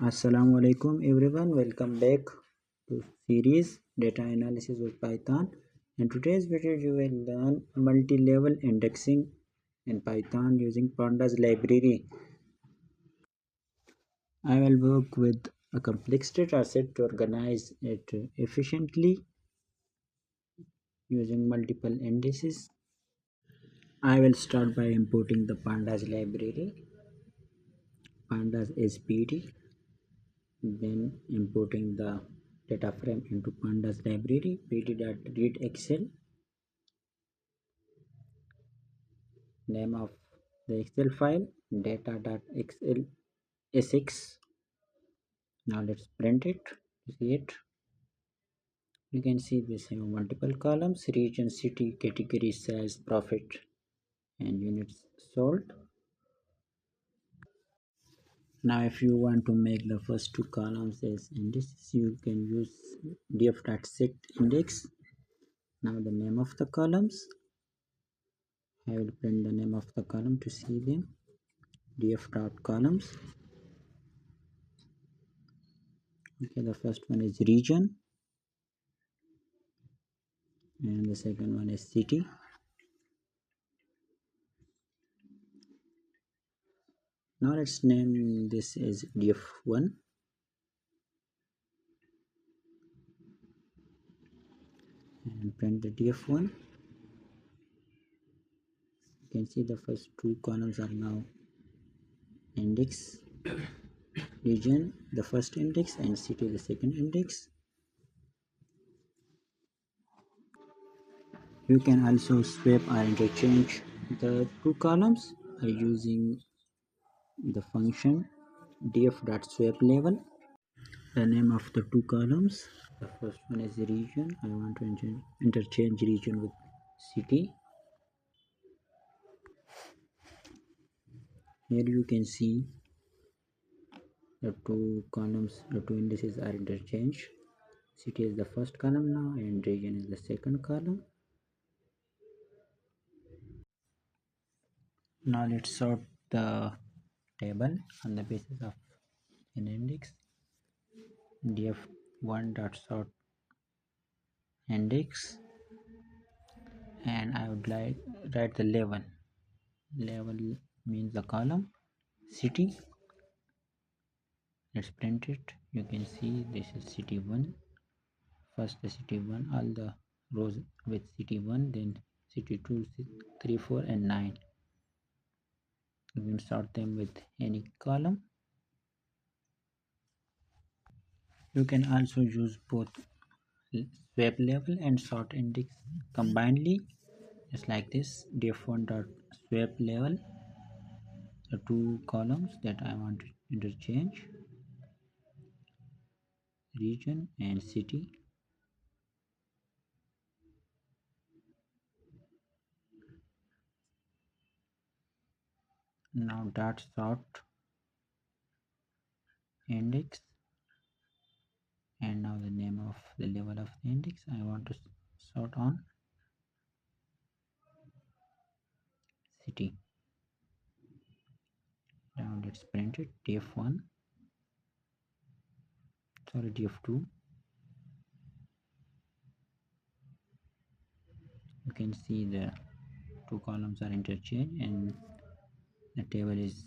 Assalamu alaikum everyone, welcome back to series data analysis with Python. In today's video you will learn multi-level indexing in Python using Pandas library. I will work with a complex data set to organize it efficiently using multiple indices. I will start by importing the Pandas library, Pandas SPD, then importing the data frame into Pandas library, pd.readExcel, name of the Excel file, data.xlsx. Now let's print it to see it. You can see this have multiple columns: region, city, category, size, profit, and units sold. Now if you want to make the first two columns as indices, you can use df.setIndex. Now the name of the columns, I will print the name of the column to see them. df.columns. Okay, the first one is region and the second one is city. Now let's name this as df1 and print the df1. You can see the first two columns are now index, region the first index and city the second index. You can also swap or interchange the two columns by using the function df.swapLevel. The name of the two columns, the first one is region. I want to interchange region with city. Here you can see the two columns, the two indices are interchanged. City is the first column now and region is the second column. Now let's sort the table on the basis of an index. df1.sort index, and I would like write the level. Level means the column. City, let's print it. You can see this is city 1. First the city 1, all the rows with city 1, then city 2, 3, 4 and 9. You can sort them with any column. You can also use both swapLevel and sort index combinedly, just like this. df1.swapLevel, the two columns that I want to interchange, region and city. Now dot sort index, and now the name of the level of the index I want to sort on city. Now let's print it. df1, sorry, df2. You can see the two columns are interchanged and the table is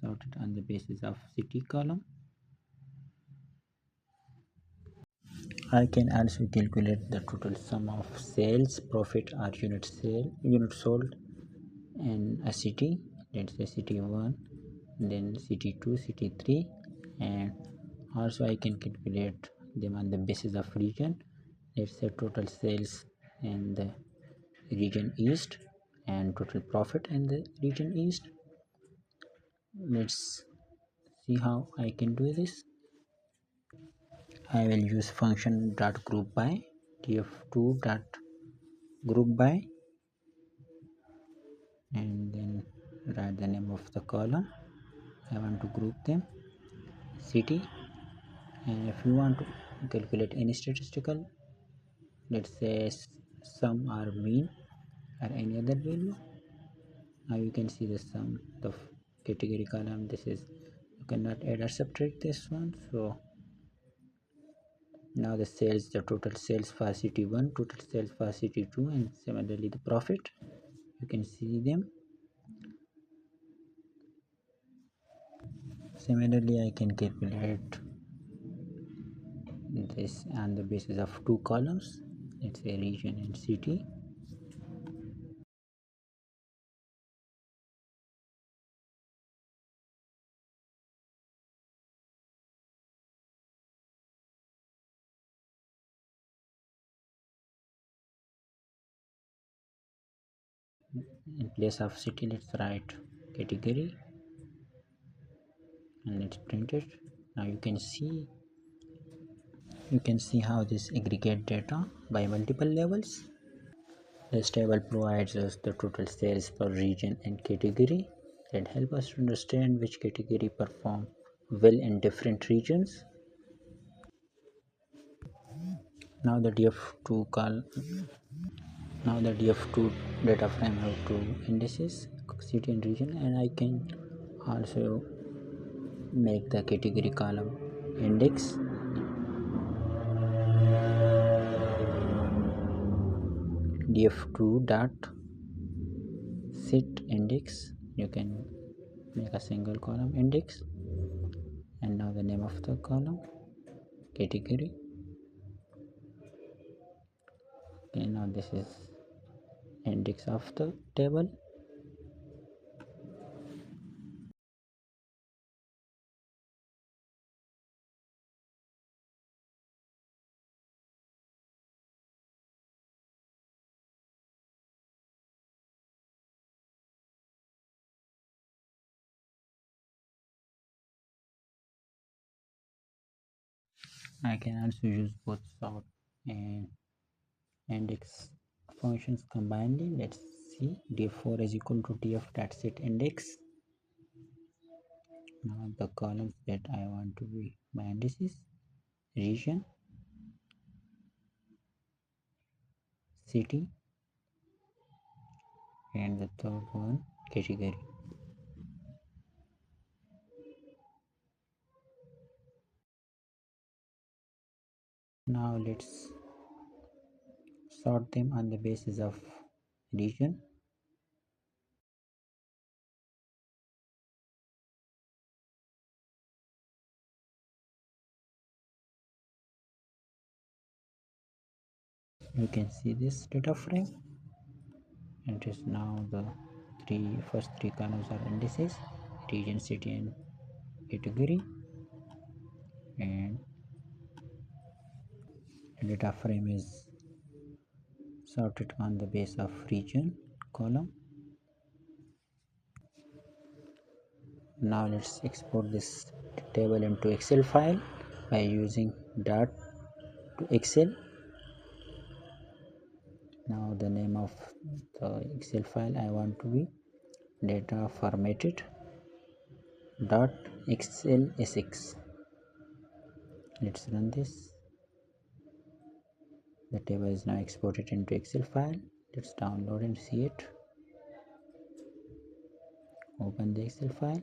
sorted on the basis of city column. I can also calculate the total sum of sales, profit or unit sold in a city. Let's say city 1, then city 2, city 3, and also I can calculate them on the basis of region. Let's say total sales in the region east and total profit in the region east. Let's see how I can do this. I will use function .groupby, df2.groupby, and then write the name of the column I want to group them, city. And if you want to calculate any statistical, let's say sum or mean or any other value, now you can see the sum, the category column, this is the cannot add or subtract this one. So now the sales, the total sales for city 1, total sales for city 2, and similarly the profit, you can see them. Similarly I can calculate this on the basis of two columns, let's say region and city. In place of city, let's write category and let's print it. Now you can see how this aggregate data by multiple levels. This table provides us the total sales per region and category that help us to understand which category perform well in different regions. Now that you have two data frame have two indices, city and region, and I can also make the category column index. df2 dot set index, you can make a single column index, and now the name of the column category. Okay, now this is index of the table. I can also use both sort and index functions combinedly. Let's see, df4 is equal to df dot set index. Now the columns that I want to be my indices: region, city, and the third one category. Now let's sort them on the basis of region. You can see this data frame. It is now the first three columns are indices: region, city, and category, and the data frame is sorted on the base of region column. Now let's export this table into Excel file by using dot to Excel. Now the name of the Excel file I want to be data formatted dot xlsx. Let's run this. The table is now exported into Excel file. Let's download and see it. Open the Excel file.